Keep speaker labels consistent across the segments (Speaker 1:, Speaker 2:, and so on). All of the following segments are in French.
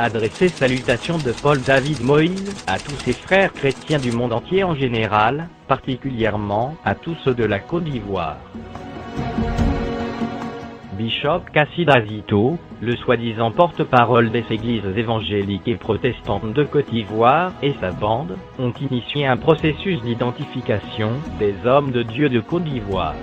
Speaker 1: Adressez salutations de Paul David Moïse à tous ses frères chrétiens du monde entier en général, particulièrement à tous ceux de la Côte d'Ivoire. Bishop Kassid Azito, le soi-disant porte-parole des églises évangéliques et protestantes de Côte d'Ivoire, et sa bande, ont initié un processus d'identification des hommes de Dieu de Côte d'Ivoire.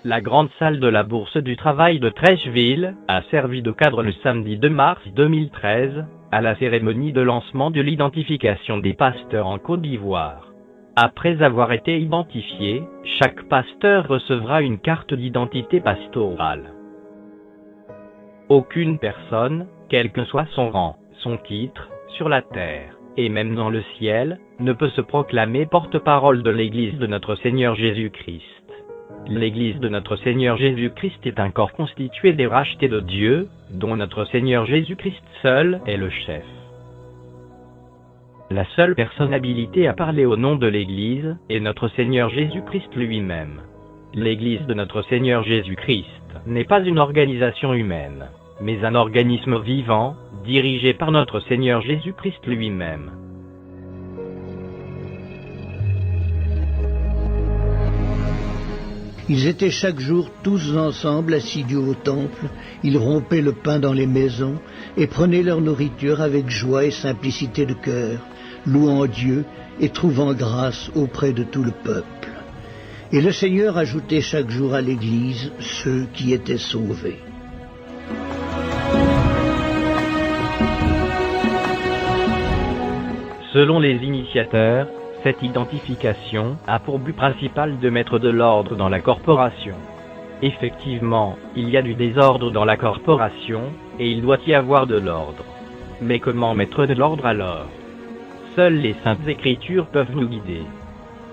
Speaker 1: La grande salle de la Bourse du Travail de Treichville a servi de cadre le samedi 2 mars 2013, à la cérémonie de lancement de l'identification des pasteurs en Côte d'Ivoire. Après avoir été identifié, chaque pasteur recevra une carte d'identité pastorale. Aucune personne, quel que soit son rang, son titre, sur la terre, et même dans le ciel, ne peut se proclamer porte-parole de l'Église de notre Seigneur Jésus-Christ. L'Église de notre Seigneur Jésus-Christ est un corps constitué des rachetés de Dieu, dont notre Seigneur Jésus-Christ seul est le chef. La seule personne habilitée à parler au nom de l'Église est notre Seigneur Jésus-Christ lui-même. L'Église de notre Seigneur Jésus-Christ n'est pas une organisation humaine, mais un organisme vivant, dirigé par notre Seigneur Jésus-Christ lui-même.
Speaker 2: Ils étaient chaque jour tous ensemble assidus au temple, ils rompaient le pain dans les maisons et prenaient leur nourriture avec joie et simplicité de cœur, louant Dieu et trouvant grâce auprès de tout le peuple. Et le Seigneur ajoutait chaque jour à l'Église ceux qui étaient sauvés.
Speaker 1: Selon les initiateurs, cette identification a pour but principal de mettre de l'ordre dans la corporation. Effectivement, il y a du désordre dans la corporation, et il doit y avoir de l'ordre. Mais comment mettre de l'ordre alors? Seules les Saintes Écritures peuvent nous guider.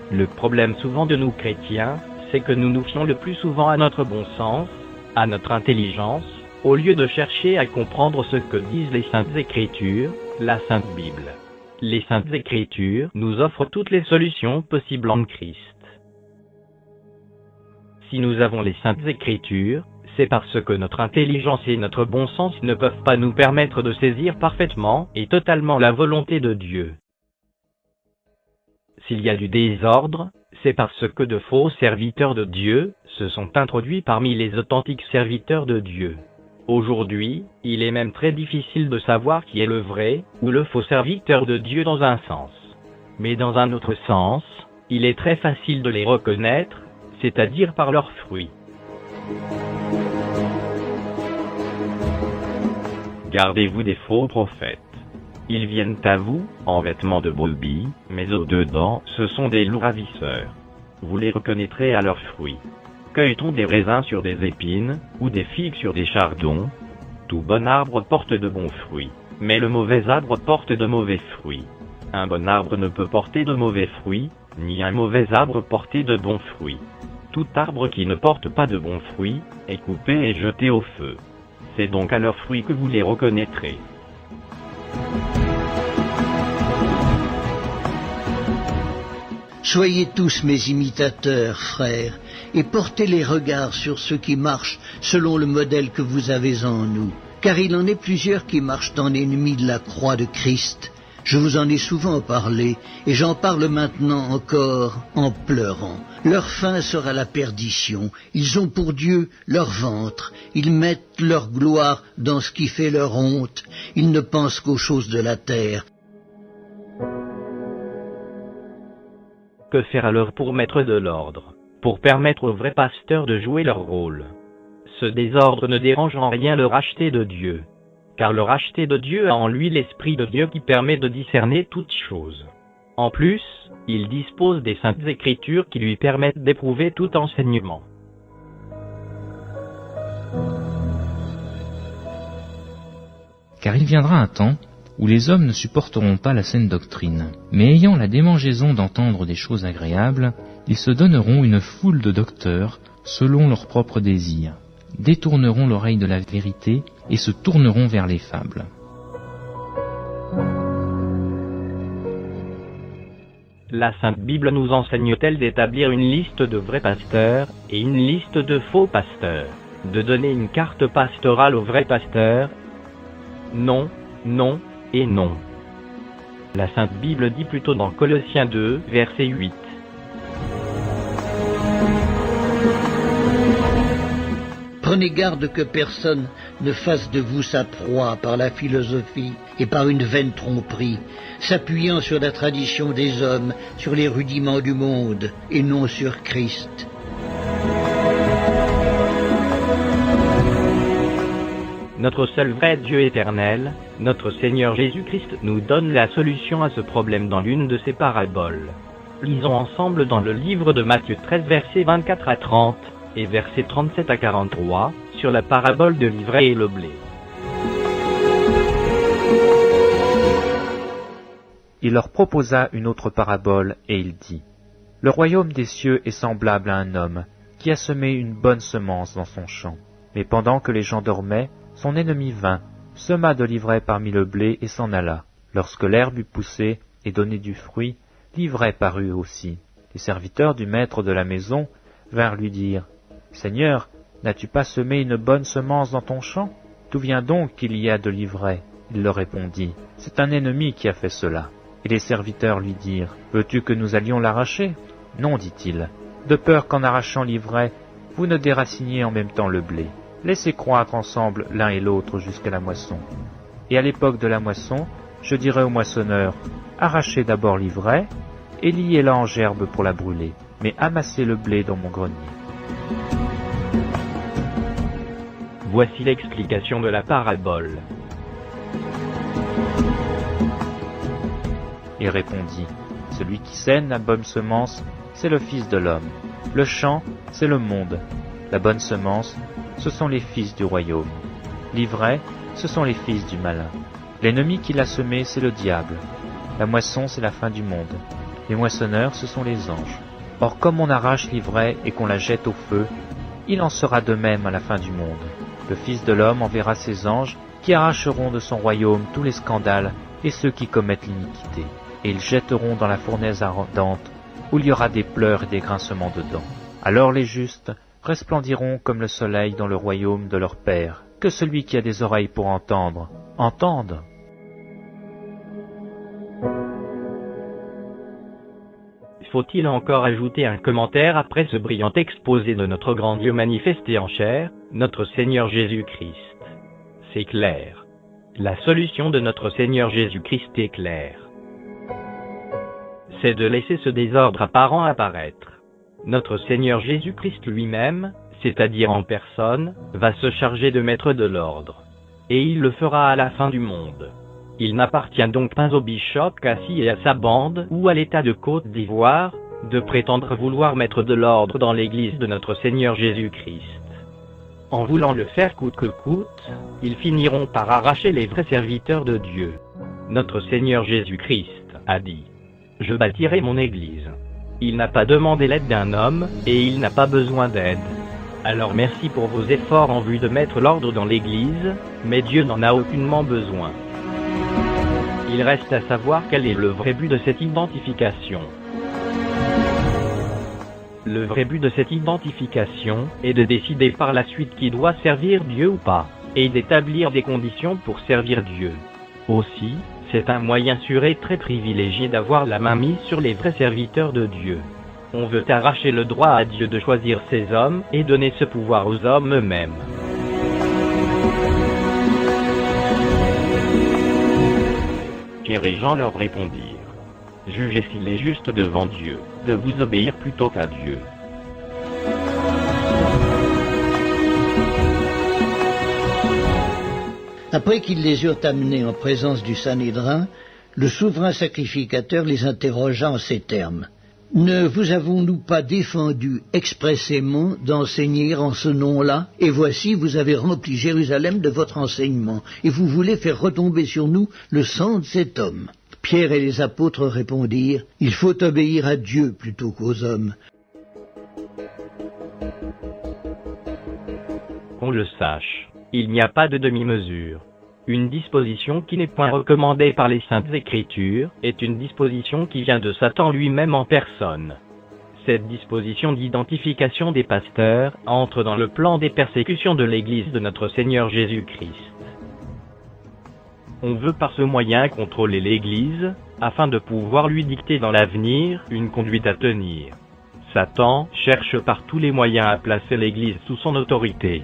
Speaker 1: Le problème souvent de nous chrétiens, c'est que nous nous fions le plus souvent à notre bon sens, à notre intelligence, au lieu de chercher à comprendre ce que disent les Saintes Écritures, la Sainte Bible. Les Saintes Écritures nous offrent toutes les solutions possibles en Christ. Si nous avons les Saintes Écritures, c'est parce que notre intelligence et notre bon sens ne peuvent pas nous permettre de saisir parfaitement et totalement la volonté de Dieu. S'il y a du désordre, c'est parce que de faux serviteurs de Dieu se sont introduits parmi les authentiques serviteurs de Dieu. Aujourd'hui, il est même très difficile de savoir qui est le vrai ou le faux serviteur de Dieu dans un sens. Mais dans un autre sens, il est très facile de les reconnaître, c'est-à-dire par leurs fruits. Gardez-vous des faux prophètes. Ils viennent à vous, en vêtements de brebis, mais au-dedans, ce sont des loups ravisseurs. Vous les reconnaîtrez à leurs fruits. Cueille-t-on des raisins sur des épines, ou des figues sur des chardons? Tout bon arbre porte de bons fruits, mais le mauvais arbre porte de mauvais fruits. Un bon arbre ne peut porter de mauvais fruits, ni un mauvais arbre porter de bons fruits. Tout arbre qui ne porte pas de bons fruits, est coupé et jeté au feu. C'est donc à leurs fruits que vous les reconnaîtrez.
Speaker 2: Soyez tous mes imitateurs, frères, et portez les regards sur ceux qui marchent selon le modèle que vous avez en nous. Car il en est plusieurs qui marchent en ennemis de la croix de Christ. Je vous en ai souvent parlé, et j'en parle maintenant encore en pleurant. Leur fin sera la perdition. Ils ont pour Dieu leur ventre. Ils mettent leur gloire dans ce qui fait leur honte. Ils ne pensent qu'aux choses de la terre.
Speaker 1: Que faire alors pour mettre de l'ordre, pour permettre aux vrais pasteurs de jouer leur rôle? Ce désordre ne dérange en rien le racheté de Dieu, car le racheté de Dieu a en lui l'Esprit de Dieu qui permet de discerner toutes choses. En plus, il dispose des Saintes Écritures qui lui permettent d'éprouver tout enseignement.
Speaker 3: Car il viendra un temps où les hommes ne supporteront pas la saine doctrine, mais ayant la démangeaison d'entendre des choses agréables, ils se donneront une foule de docteurs selon leurs propres désirs, détourneront l'oreille de la vérité et se tourneront vers les fables.
Speaker 1: La Sainte Bible nous enseigne-t-elle d'établir une liste de vrais pasteurs et une liste de faux pasteurs, de donner une carte pastorale aux vrais pasteurs Non, non, et non. La Sainte Bible dit plutôt dans Colossiens 2, verset 8.
Speaker 2: Prenez garde que personne ne fasse de vous sa proie par la philosophie et par une vaine tromperie, s'appuyant sur la tradition des hommes, sur les rudiments du monde, et non sur Christ.
Speaker 1: Notre seul vrai Dieu éternel, notre Seigneur Jésus-Christ, nous donne la solution à ce problème dans l'une de ses paraboles. Lisons ensemble dans le livre de Matthieu 13, versets 24 à 30, et versets 37 à 43, sur la parabole de l'ivraie et le blé.
Speaker 4: Il leur proposa une autre parabole, et il dit, « Le royaume des cieux est semblable à un homme qui a semé une bonne semence dans son champ. Mais pendant que les gens dormaient, son ennemi vint, sema de l'ivraie parmi le blé et s'en alla. Lorsque l'herbe eut poussé et donné du fruit, l'ivraie parut aussi. Les serviteurs du maître de la maison vinrent lui dire, « Seigneur, n'as-tu pas semé une bonne semence dans ton champ? D'où vient donc qu'il y a de l'ivraie ?» Il leur répondit, « C'est un ennemi qui a fait cela. » Et les serviteurs lui dirent, « Veux-tu que nous allions l'arracher ?» « Non, dit-il, de peur qu'en arrachant l'ivraie, vous ne déraciniez en même temps le blé. Laissez croître ensemble l'un et l'autre jusqu'à la moisson. Et à l'époque de la moisson, je dirai au moissonneur, arrachez d'abord l'ivraie, et liez-la en gerbe pour la brûler, mais amassez le blé dans mon grenier. »
Speaker 1: Voici l'explication de la parabole.
Speaker 4: Il répondit, « Celui qui sème la bonne semence, c'est le Fils de l'homme. Le champ, c'est le monde. La bonne semence, ce sont les fils du royaume. L'ivraie, ce sont les fils du malin. L'ennemi qui l'a semé, c'est le diable. La moisson, c'est la fin du monde. Les moissonneurs, ce sont les anges. Or, comme on arrache l'ivraie et qu'on la jette au feu, il en sera de même à la fin du monde. Le Fils de l'homme enverra ses anges qui arracheront de son royaume tous les scandales et ceux qui commettent l'iniquité. Et ils jetteront dans la fournaise ardente, où il y aura des pleurs et des grincements de dents. Alors les justes resplendiront comme le soleil dans le royaume de leur Père. Que celui qui a des oreilles pour entendre, entende.
Speaker 1: Faut-il encore ajouter un commentaire après ce brillant exposé de notre grand Dieu manifesté en chair, notre Seigneur Jésus-Christ? C'est clair. La solution de notre Seigneur Jésus-Christ est claire. C'est de laisser ce désordre apparent apparaître. Notre Seigneur Jésus-Christ lui-même, c'est-à-dire en personne, va se charger de mettre de l'ordre. Et il le fera à la fin du monde. Il n'appartient donc pas au bishop Cassie et à sa bande ou à l'État de Côte d'Ivoire de prétendre vouloir mettre de l'ordre dans l'Église de notre Seigneur Jésus-Christ. En voulant le faire coûte que coûte, ils finiront par arracher les vrais serviteurs de Dieu. Notre Seigneur Jésus-Christ a dit, « Je bâtirai mon Église. » Il n'a pas demandé l'aide d'un homme, et il n'a pas besoin d'aide. Alors merci pour vos efforts en vue de mettre l'ordre dans l'Église, mais Dieu n'en a aucunement besoin. Il reste à savoir quel est le vrai but de cette identification. Le vrai but de cette identification est de décider par la suite qui doit servir Dieu ou pas, et d'établir des conditions pour servir Dieu. Aussi, c'est un moyen sûr et très privilégié d'avoir la main mise sur les vrais serviteurs de Dieu. On veut arracher le droit à Dieu de choisir ses hommes et donner ce pouvoir aux hommes eux-mêmes. Pierre et Jean leur répondirent, « Jugez s'il est juste devant Dieu, de vous obéir plutôt qu'à Dieu. »
Speaker 2: Après qu'ils les eurent amenés en présence du Sanhédrin, le souverain sacrificateur les interrogea en ces termes. « Ne vous avons-nous pas défendu expressément d'enseigner en ce nom-là? Et voici, vous avez rempli Jérusalem de votre enseignement, et vous voulez faire retomber sur nous le sang de cet homme. » Pierre et les apôtres répondirent, « Il faut obéir à Dieu plutôt qu'aux hommes. »
Speaker 1: Qu'on le sache, il n'y a pas de demi-mesure. Une disposition qui n'est point recommandée par les Saintes Écritures est une disposition qui vient de Satan lui-même en personne. Cette disposition d'identification des pasteurs entre dans le plan des persécutions de l'Église de notre Seigneur Jésus-Christ. On veut par ce moyen contrôler l'Église, afin de pouvoir lui dicter dans l'avenir une conduite à tenir. Satan cherche par tous les moyens à placer l'Église sous son autorité.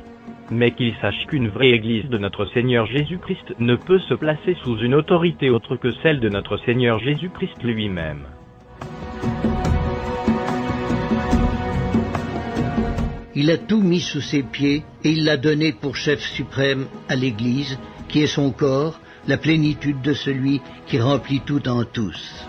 Speaker 1: Mais qu'il sache qu'une vraie Église de notre Seigneur Jésus-Christ ne peut se placer sous une autorité autre que celle de notre Seigneur Jésus-Christ lui-même.
Speaker 2: Il a tout mis sous ses pieds et il l'a donné pour chef suprême à l'Église, qui est son corps, la plénitude de celui qui remplit tout en tous.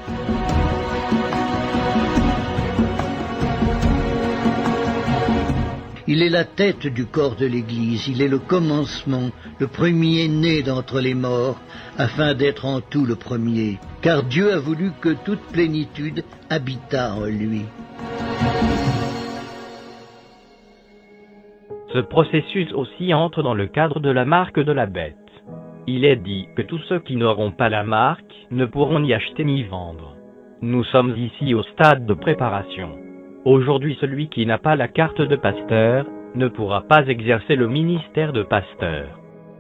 Speaker 2: Il est la tête du corps de l'Église, il est le commencement, le premier-né d'entre les morts, afin d'être en tout le premier, car Dieu a voulu que toute plénitude habitât en lui.
Speaker 1: Ce processus aussi entre dans le cadre de la marque de la bête. Il est dit que tous ceux qui n'auront pas la marque ne pourront ni acheter ni vendre. Nous sommes ici au stade de préparation. Aujourd'hui, celui qui n'a pas la carte de pasteur ne pourra pas exercer le ministère de pasteur.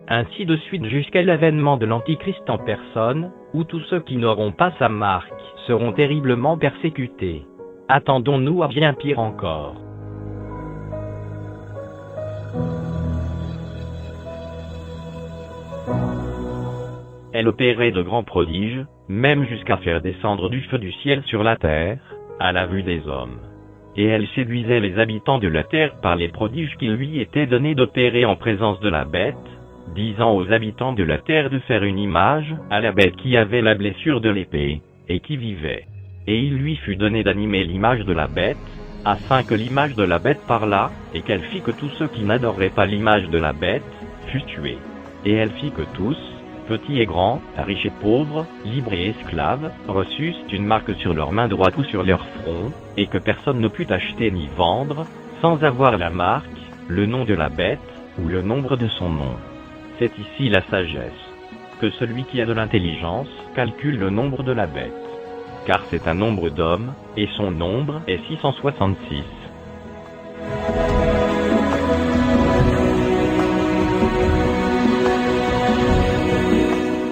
Speaker 1: Ainsi de suite jusqu'à l'avènement de l'Antichrist en personne, où tous ceux qui n'auront pas sa marque seront terriblement persécutés. Attendons-nous à bien pire encore. Elle opérait de grands prodiges, même jusqu'à faire descendre du feu du ciel sur la terre, à la vue des hommes. Et elle séduisait les habitants de la terre par les prodiges qu'il lui était donné d'opérer en présence de la bête, disant aux habitants de la terre de faire une image à la bête qui avait la blessure de l'épée, et qui vivait. Et il lui fut donné d'animer l'image de la bête, afin que l'image de la bête parlât, et qu'elle fit que tous ceux qui n'adoraient pas l'image de la bête fussent tués. Et elle fit que tous, petits et grands, riches et pauvres, libres et esclaves, reçussent une marque sur leur main droite ou sur leur front, et que personne ne put acheter ni vendre, sans avoir la marque, le nom de la bête, ou le nombre de son nom. C'est ici la sagesse. Que celui qui a de l'intelligence calcule le nombre de la bête. Car c'est un nombre d'hommes, et son nombre est 666.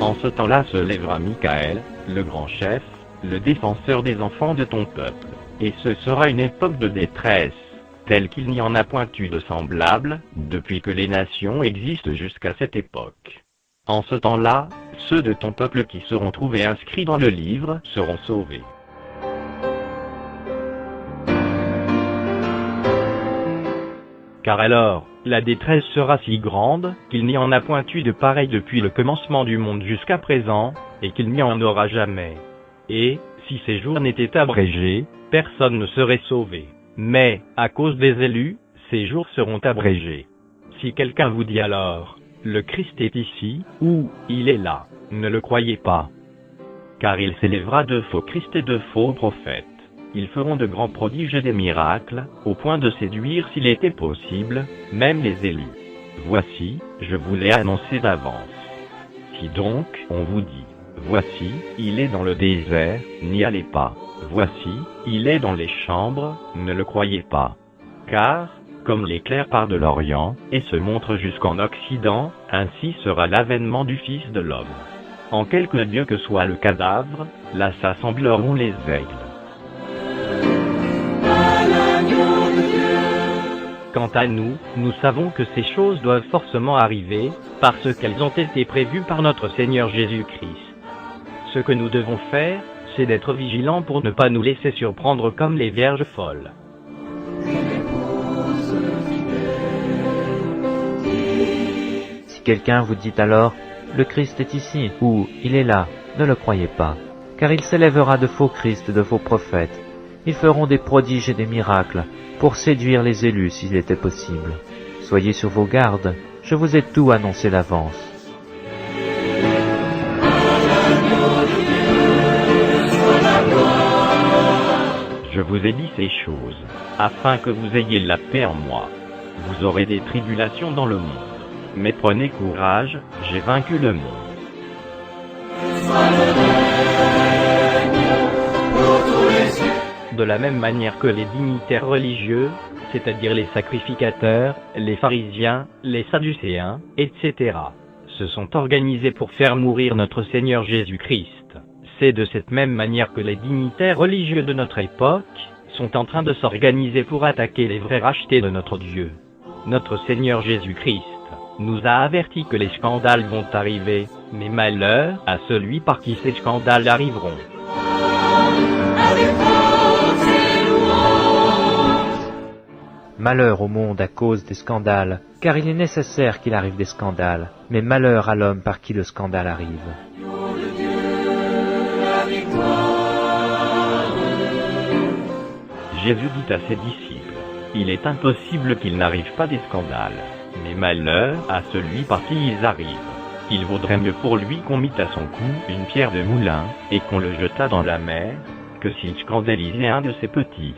Speaker 1: En ce temps-là se lèvera Michael, le grand chef, le défenseur des enfants de ton peuple, et ce sera une époque de détresse, telle qu'il n'y en a point eu de semblable, depuis que les nations existent jusqu'à cette époque. En ce temps-là, ceux de ton peuple qui seront trouvés inscrits dans le livre seront sauvés. Car alors, la détresse sera si grande, qu'il n'y en a point eu de pareil depuis le commencement du monde jusqu'à présent, et qu'il n'y en aura jamais. Et, si ces jours n'étaient abrégés, personne ne serait sauvé. Mais, à cause des élus, ces jours seront abrégés. Si quelqu'un vous dit alors, le Christ est ici, ou, il est là, ne le croyez pas. Car il s'élèvera de faux Christ et de faux prophètes. Ils feront de grands prodiges et des miracles, au point de séduire s'il était possible, même les élus. Voici, je vous l'ai annoncé d'avance. Si donc, on vous dit, voici, il est dans le désert, n'y allez pas. Voici, il est dans les chambres, ne le croyez pas. Car, comme l'éclair part de l'Orient, et se montre jusqu'en Occident, ainsi sera l'avènement du Fils de l'homme. En quelque lieu que soit le cadavre, là s'assembleront les aigles. Quant à nous, nous savons que ces choses doivent forcément arriver, parce qu'elles ont été prévues par notre Seigneur Jésus-Christ. Ce que nous devons faire, c'est d'être vigilants pour ne pas nous laisser surprendre comme les vierges folles.
Speaker 4: Si quelqu'un vous dit alors, le Christ est ici, ou il est là, ne le croyez pas, car il s'élèvera de faux Christ et de faux prophètes. Ils feront des prodiges et des miracles, pour séduire les élus s'il était possible. Soyez sur vos gardes, je vous ai tout annoncé d'avance.
Speaker 1: Je vous ai dit ces choses, afin que vous ayez la paix en moi. Vous aurez des tribulations dans le monde. Mais prenez courage, j'ai vaincu le monde. De la même manière que les dignitaires religieux, c'est-à-dire les sacrificateurs, les pharisiens, les sadducéens, etc., se sont organisés pour faire mourir notre Seigneur Jésus-Christ. C'est de cette même manière que les dignitaires religieux de notre époque sont en train de s'organiser pour attaquer les vrais rachetés de notre Dieu. Notre Seigneur Jésus-Christ nous a avertis que les scandales vont arriver, mais malheur à celui par qui ces scandales arriveront.
Speaker 4: Malheur au monde à cause des scandales, car il est nécessaire qu'il arrive des scandales, mais malheur à l'homme par qui le scandale arrive.
Speaker 1: Jésus dit à ses disciples, « Il est impossible qu'il n'arrive pas des scandales, mais malheur à celui par qui ils arrivent. Il vaudrait mieux pour lui qu'on mît à son cou une pierre de moulin, et qu'on le jetât dans la mer, que s'il scandalisait un de ses petits. »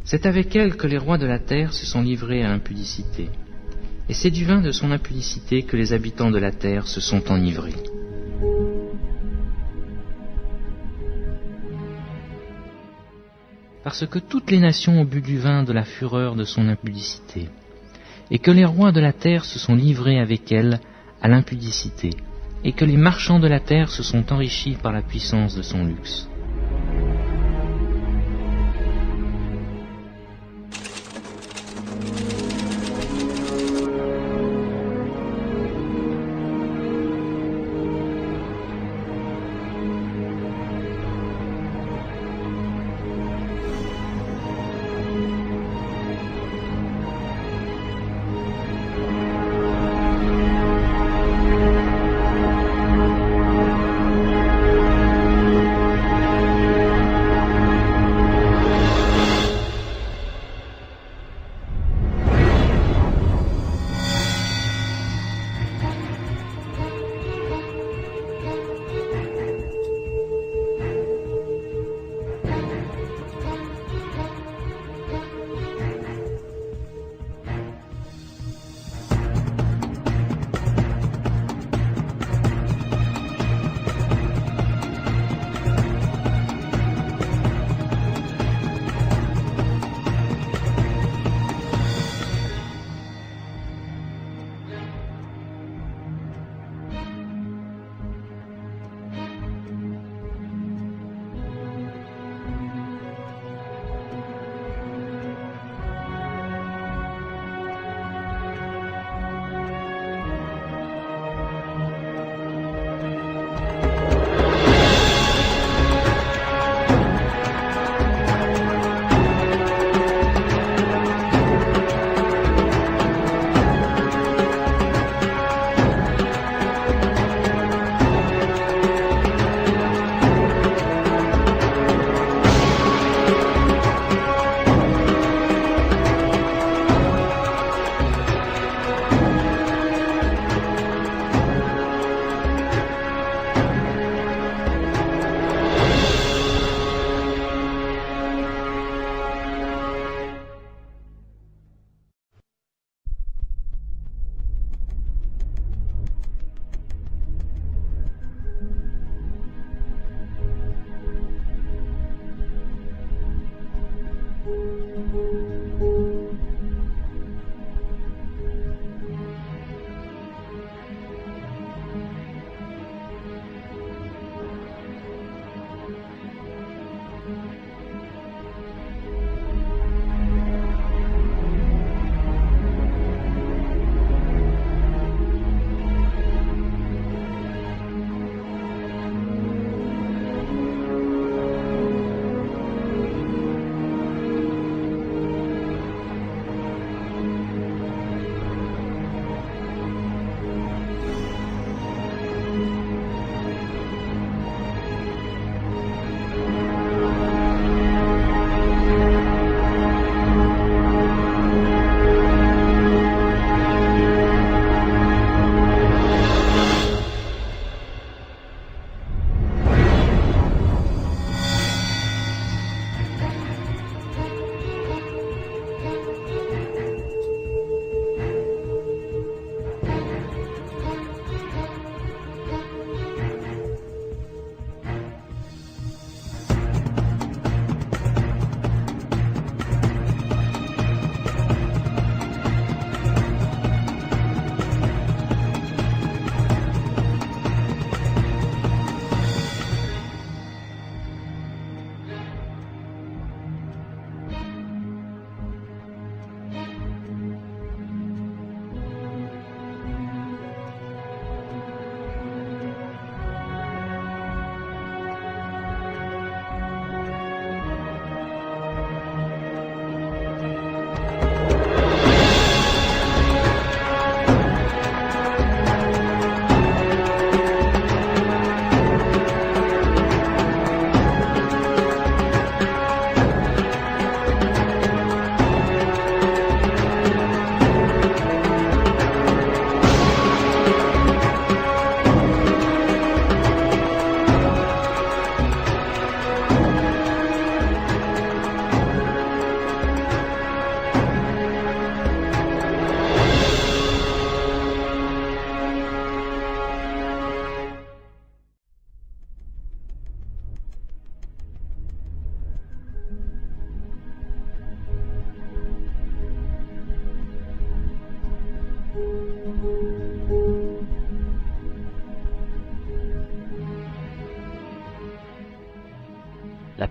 Speaker 3: C'est avec elle que les rois de la terre se sont livrés à l'impudicité. Et c'est du vin de son impudicité que les habitants de la terre se sont enivrés. Parce que toutes les nations ont bu du vin de la fureur de son impudicité, et que les rois de la terre se sont livrés avec elle à l'impudicité, et que les marchands de la terre se sont enrichis par la puissance de son luxe.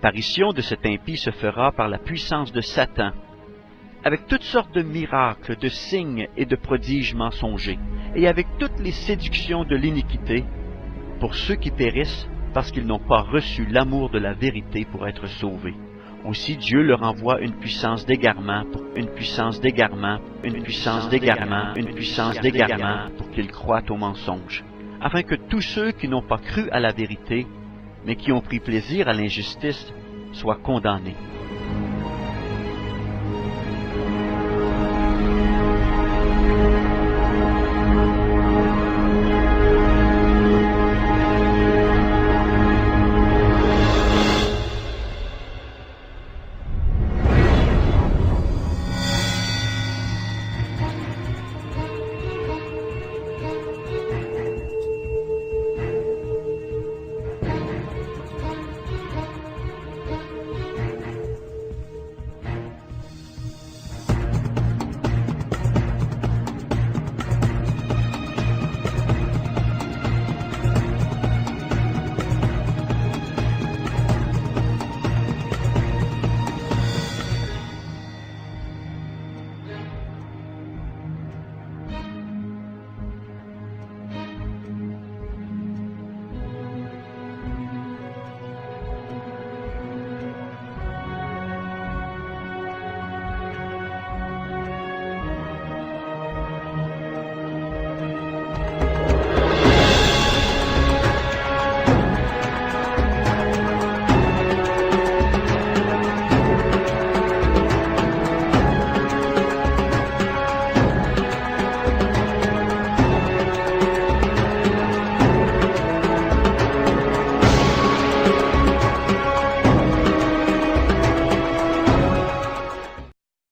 Speaker 5: L'apparition de cet impie se fera par la puissance de Satan, avec toutes sortes de miracles, de signes et de prodiges mensongers, et avec toutes les séductions de l'iniquité, pour ceux qui périssent parce qu'ils n'ont pas reçu l'amour de la vérité pour être sauvés. Aussi Dieu leur envoie une puissance d'égarement, une puissance d'égarement, une puissance d'égarement, une puissance d'égarement, pour qu'ils croient au mensonge, afin que tous ceux qui n'ont pas cru à la vérité, mais qui ont pris plaisir à l'injustice, soient condamnés.